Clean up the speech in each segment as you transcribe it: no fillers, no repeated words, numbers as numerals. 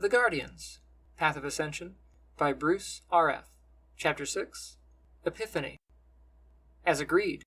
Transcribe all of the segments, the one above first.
The Guardians, Path of Ascension, by Bruce R.F. Chapter 6, Epiphany. As agreed,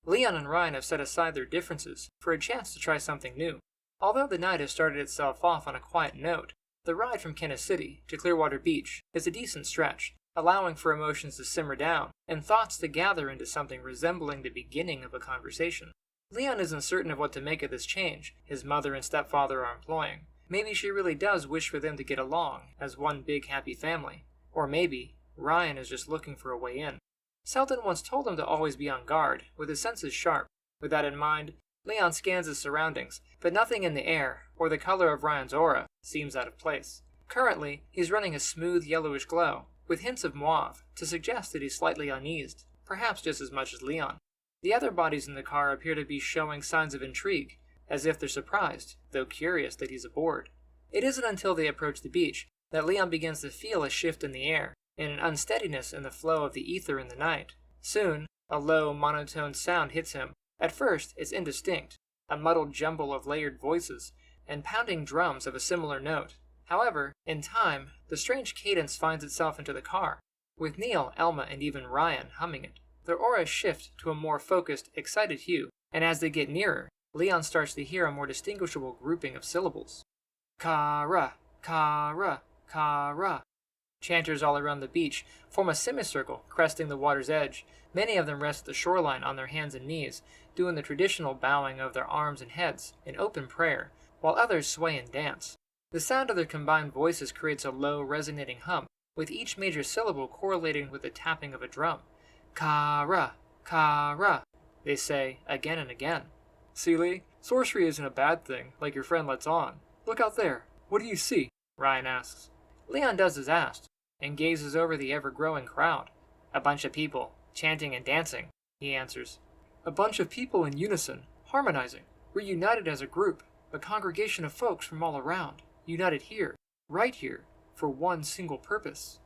Leon and Ryan have set aside their differences for a chance to try something new. Although the night has started itself off on a quiet note, the ride from Kansas City to Clearwater Beach is a decent stretch, allowing for emotions to simmer down and thoughts to gather into something resembling the beginning of a conversation. Leon isn't certain of what to make of this change his mother and stepfather are employing. Maybe she really does wish for them to get along as one big happy family. Or maybe Ryan is just looking for a way in. Seldin once told him to always be on guard, with his senses sharp. With that in mind, Leon scans his surroundings, but nothing in the air, or the color of Ryan's aura, seems out of place. Currently, he's running a smooth yellowish glow, with hints of mauve, to suggest that he's slightly uneased, perhaps just as much as Leon. The other bodies in the car appear to be showing signs of intrigue, as if they're surprised, though curious that he's aboard. It isn't until they approach the beach that Leon begins to feel a shift in the air, and an unsteadiness in the flow of the ether in the night. Soon, a low, monotone sound hits him. At first, it's indistinct, a muddled jumble of layered voices, and pounding drums of a similar note. However, in time, the strange cadence finds itself into the car, with Neil, Elma, and even Ryan humming it. Their auras shift to a more focused, excited hue, and as they get nearer, Leon starts to hear a more distinguishable grouping of syllables. Kara, Kara, Kara. Chanters all around the beach form a semicircle cresting the water's edge. Many of them rest at the shoreline on their hands and knees, doing the traditional bowing of their arms and heads in open prayer, while others sway and dance. The sound of their combined voices creates a low, resonating hum, with each major syllable correlating with the tapping of a drum. Kara, Kara, they say again and again. See, Lee, sorcery isn't a bad thing, like your friend lets on. Look out there. What do you see? Ryan asks. Leon does as asked, and gazes over the ever-growing crowd. A bunch of people, chanting and dancing, he answers. A bunch of people in unison, harmonizing. We're united as a group, a congregation of folks from all around, united here, right here, for one single purpose.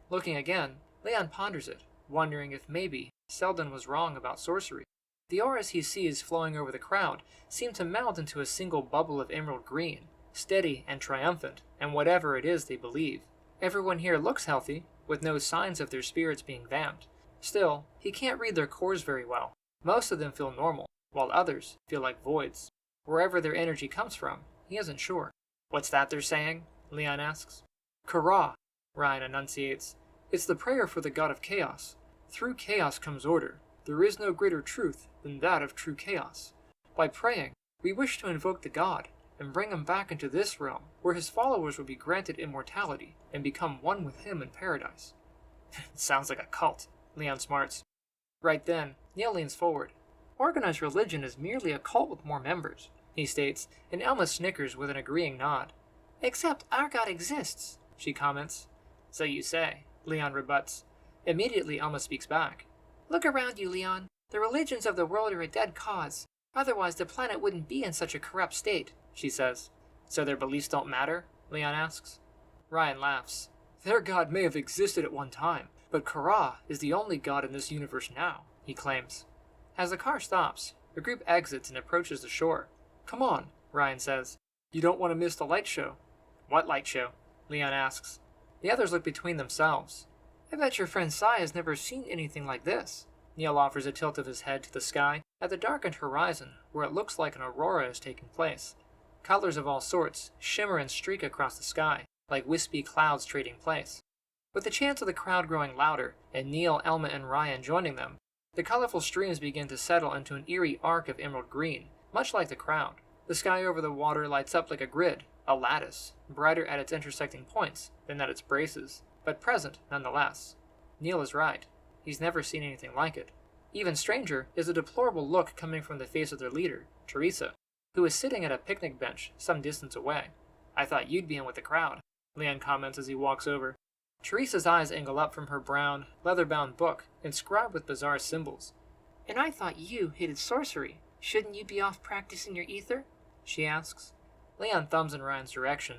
Looking again, Leon ponders it, wondering if maybe Seldin was wrong about sorcery. The auras he sees flowing over the crowd seem to melt into a single bubble of emerald green, steady and triumphant, and whatever it is they believe. Everyone here looks healthy, with no signs of their spirits being vamped. Still, he can't read their cores very well. Most of them feel normal, while others feel like voids. Wherever their energy comes from, he isn't sure. What's that they're saying? Leon asks. Kara, Ryan enunciates. It's the prayer for the god of chaos. Through chaos comes order. There is no greater truth than that of true chaos. By praying, we wish to invoke the god, and bring him back into this realm, where his followers will be granted immortality, and become one with him in paradise. It sounds like a cult, Leon smarts. Right then, Neil leans forward. Organized religion is merely a cult with more members, he states, and Elma snickers with an agreeing nod. Except our god exists, she comments. So you say, Leon rebuts. Immediately Elma speaks back. Look around you, Leon. The religions of the world are a dead cause. Otherwise the planet wouldn't be in such a corrupt state, she says. So their beliefs don't matter? Leon asks. Ryan laughs. Their god may have existed at one time, but Kara is the only god in this universe now, he claims. As the car stops, the group exits and approaches the shore. Come on, Ryan says. You don't want to miss the light show. What light show? Leon asks. The others look between themselves. I bet your friend Sai has never seen anything like this. Neil offers a tilt of his head to the sky at the darkened horizon where it looks like an aurora is taking place. Colors of all sorts shimmer and streak across the sky, like wispy clouds trading place. With the chants of the crowd growing louder, and Neil, Elma, and Ryan joining them, the colorful streams begin to settle into an eerie arc of emerald green, much like the crowd. The sky over the water lights up like a grid, a lattice, brighter at its intersecting points than at its braces, but present nonetheless. Neil is right. He's never seen anything like it. Even stranger is a deplorable look coming from the face of their leader, Teresa, who is sitting at a picnic bench some distance away. I thought you'd be in with the crowd, Leon comments as he walks over. Teresa's eyes angle up from her brown, leather-bound book, inscribed with bizarre symbols. And I thought you hated sorcery. Shouldn't you be off practicing your ether? She asks. Leon thumbs in Ryan's direction.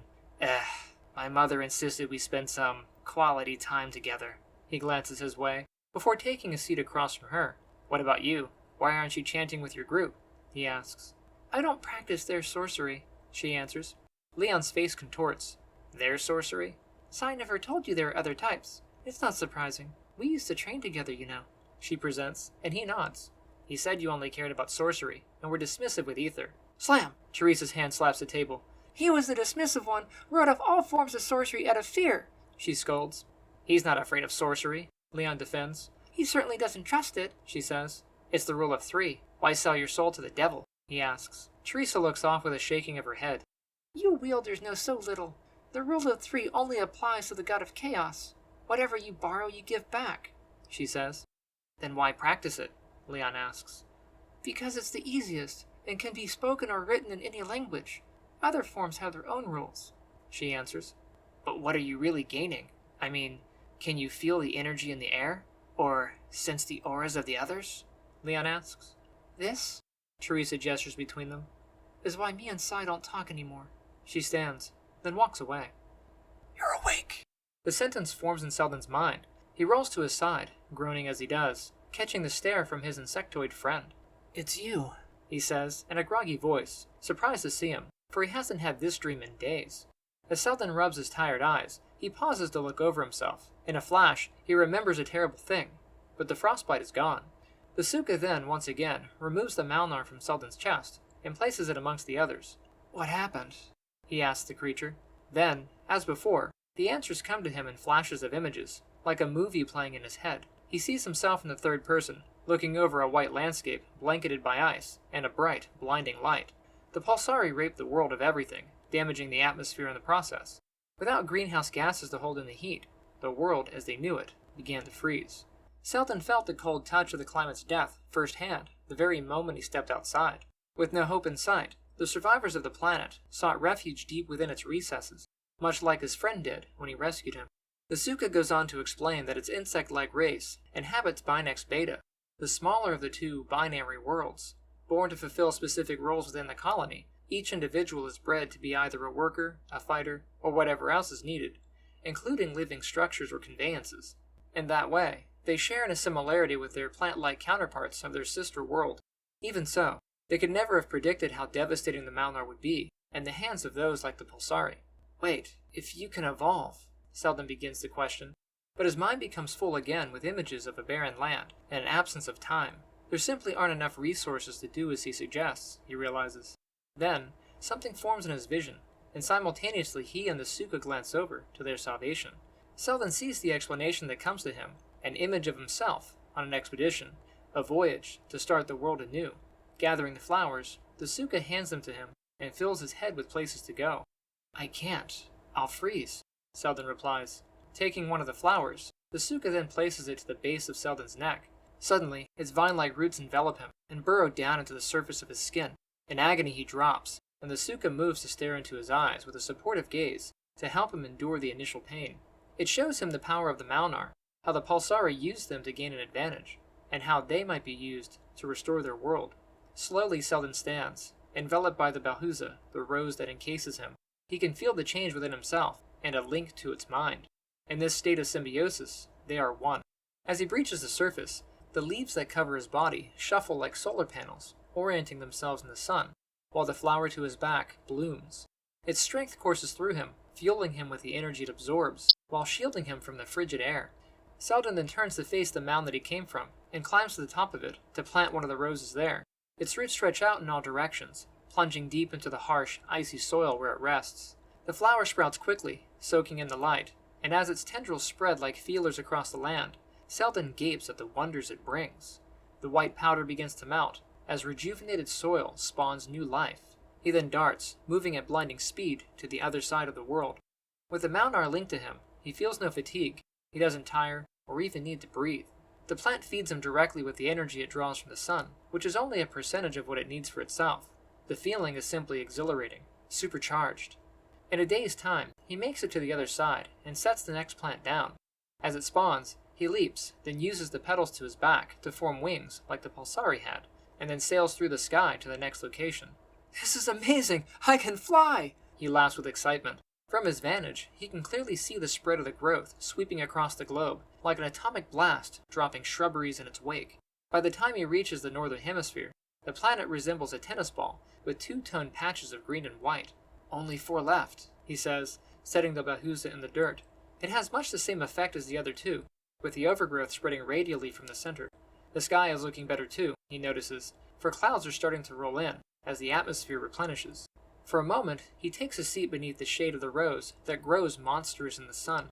My mother insisted we spend some quality time together. He glances his way, before taking a seat across from her. What about you? Why aren't you chanting with your group? He asks. I don't practice their sorcery, she answers. Leon's face contorts. Their sorcery? Sai never told you there are other types. It's not surprising. We used to train together, you know. She presents, and he nods. He said you only cared about sorcery, and were dismissive with Aether. Slam! Teresa's hand slaps the table. He was the dismissive one, wrote off all forms of sorcery out of fear, she scolds. He's not afraid of sorcery, Leon defends. He certainly doesn't trust it, she says. It's the rule of 3. Why sell your soul to the devil? He asks. Teresa looks off with a shaking of her head. You wielders know so little. The rule of 3 only applies to the god of chaos. Whatever you borrow, you give back, she says. Then why practice it? Leon asks. Because it's the easiest, and can be spoken or written in any language. Other forms have their own rules, she answers. But what are you really gaining? I mean, can you feel the energy in the air? Or sense the auras of the others? Leon asks. This, Teresa gestures between them, is why me and Sai don't talk anymore. She stands, then walks away. You're awake. The sentence forms in Seldin's mind. He rolls to his side, groaning as he does, catching the stare from his insectoid friend. It's you, he says, in a groggy voice, surprised to see him, for he hasn't had this dream in days. As Seldin rubs his tired eyes, he pauses to look over himself. In a flash, he remembers a terrible thing, but the frostbite is gone. The Suka then, once again, removes the Malnar from Seldin's chest and places it amongst the others. What happened? He asks the creature. Then, as before, the answers come to him in flashes of images, like a movie playing in his head. He sees himself in the third person, looking over a white landscape blanketed by ice and a bright, blinding light. The Pulsari raped the world of everything, damaging the atmosphere in the process. Without greenhouse gases to hold in the heat, the world, as they knew it, began to freeze. Seldin felt the cold touch of the climate's death firsthand, the very moment he stepped outside. With no hope in sight, the survivors of the planet sought refuge deep within its recesses, much like his friend did when he rescued him. The Suka goes on to explain that its insect-like race inhabits Binax Beta, the smaller of the two binary worlds. Born to fulfill specific roles within the colony, each individual is bred to be either a worker, a fighter, or whatever else is needed, including living structures or conveyances. In that way, they share in a similarity with their plant-like counterparts of their sister world. Even so, they could never have predicted how devastating the Malnar would be in the hands of those like the Pulsari. Wait, if you can evolve, Seldin begins to question, but his mind becomes full again with images of a barren land and an absence of time. There simply aren't enough resources to do as he suggests, he realizes. Then, something forms in his vision, and simultaneously he and the Suka glance over to their salvation. Seldin sees the explanation that comes to him, an image of himself on an expedition, a voyage to start the world anew. Gathering the flowers, the Suka hands them to him and fills his head with places to go. I can't. I'll freeze, Seldin replies. Taking one of the flowers, the Suka then places it to the base of Seldin's neck. Suddenly, its vine-like roots envelop him and burrow down into the surface of his skin. In agony he drops, and the Suka moves to stare into his eyes with a supportive gaze to help him endure the initial pain. It shows him the power of the Malnar, how the Pulsari used them to gain an advantage, and how they might be used to restore their world. Slowly Seldin stands, enveloped by the Balhuza, the rose that encases him. He can feel the change within himself, and a link to its mind. In this state of symbiosis, they are one. As he breaches the surface, the leaves that cover his body shuffle like solar panels, orienting themselves in the sun, while the flower to his back blooms. Its strength courses through him, fueling him with the energy it absorbs, while shielding him from the frigid air. Seldin then turns to face the mound that he came from, and climbs to the top of it to plant one of the roses there. Its roots stretch out in all directions, plunging deep into the harsh, icy soil where it rests. The flower sprouts quickly, soaking in the light, and as its tendrils spread like feelers across the land, Seldin gapes at the wonders it brings. The white powder begins to melt, as rejuvenated soil spawns new life. He then darts, moving at blinding speed, to the other side of the world. With the Malnar linked to him, he feels no fatigue. He doesn't tire, or even need to breathe. The plant feeds him directly with the energy it draws from the sun, which is only a percentage of what it needs for itself. The feeling is simply exhilarating, supercharged. In a day's time, he makes it to the other side, and sets the next plant down. As it spawns, he leaps, then uses the petals to his back to form wings like the Pulsari had, and then sails through the sky to the next location. This is amazing! I can fly! He laughs with excitement. From his vantage, he can clearly see the spread of the growth sweeping across the globe, like an atomic blast dropping shrubberies in its wake. By the time he reaches the northern hemisphere, the planet resembles a tennis ball with two-toned patches of green and white. Only 4 left, he says, setting the Bahuza in the dirt. It has much the same effect as the other two, with the overgrowth spreading radially from the center. The sky is looking better too, he notices, for clouds are starting to roll in as the atmosphere replenishes. For a moment, he takes a seat beneath the shade of the rose that grows monstrous in the sun.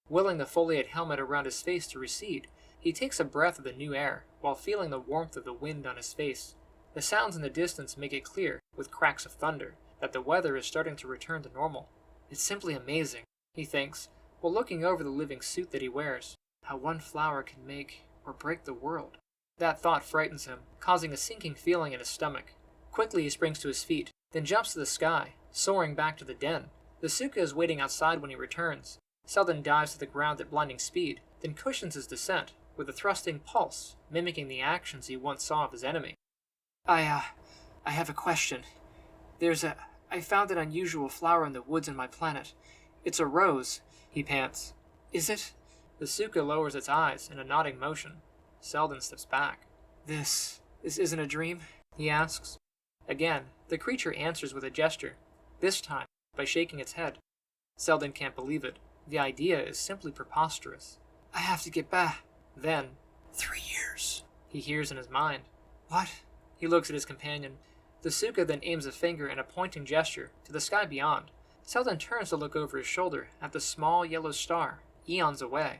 Willing the foliate helmet around his face to recede, he takes a breath of the new air while feeling the warmth of the wind on his face. The sounds in the distance make it clear, with cracks of thunder, that the weather is starting to return to normal. It's simply amazing, he thinks, while looking over the living suit that he wears, how one flower can make or break the world. That thought frightens him, causing a sinking feeling in his stomach. Quickly he springs to his feet, then jumps to the sky, soaring back to the den. The Suka is waiting outside when he returns. Seldin dives to the ground at blinding speed, then cushions his descent, with a thrusting pulse, mimicking the actions he once saw of his enemy. I have a question. I found an unusual flower in the woods in my planet. It's a rose, he pants. Is it? The Suka lowers its eyes in a nodding motion. Seldin steps back. This isn't a dream? He asks. Again, the creature answers with a gesture, this time by shaking its head. Seldin can't believe it. The idea is simply preposterous. I have to get back. Then, 3 years, he hears in his mind. What? He looks at his companion. The Suka then aims a finger in a pointing gesture to the sky beyond. Seldin turns to look over his shoulder at the small yellow star, eons away.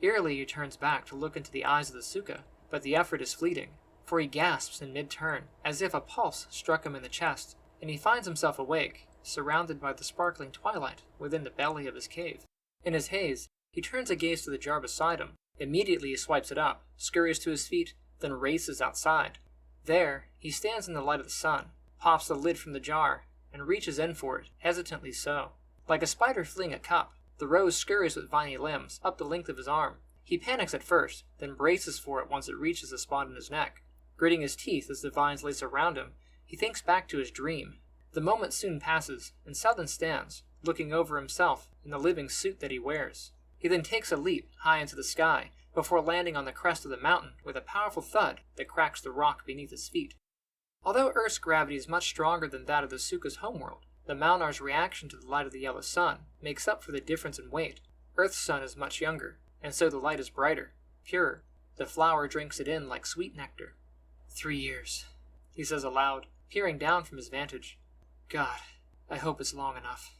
Eerily he turns back to look into the eyes of the Suka, but the effort is fleeting, for he gasps in mid-turn, as if a pulse struck him in the chest, and he finds himself awake, surrounded by the sparkling twilight within the belly of his cave. In his haze, he turns a gaze to the jar beside him. Immediately he swipes it up, scurries to his feet, then races outside. There, he stands in the light of the sun, pops the lid from the jar, and reaches in for it, hesitantly so. Like a spider fleeing a cup, the rose scurries with viny limbs up the length of his arm. He panics at first, then braces for it once it reaches the spot in his neck. Gritting his teeth as the vines lace around him, he thinks back to his dream. The moment soon passes, and Seldin stands, looking over himself in the living suit that he wears. He then takes a leap high into the sky, before landing on the crest of the mountain with a powerful thud that cracks the rock beneath his feet. Although Earth's gravity is much stronger than that of the Suka's homeworld, the Malnar's reaction to the light of the yellow sun makes up for the difference in weight. Earth's sun is much younger, and so the light is brighter, purer. The flower drinks it in like sweet nectar. 3 years, he says aloud, peering down from his vantage. God, I hope it's long enough.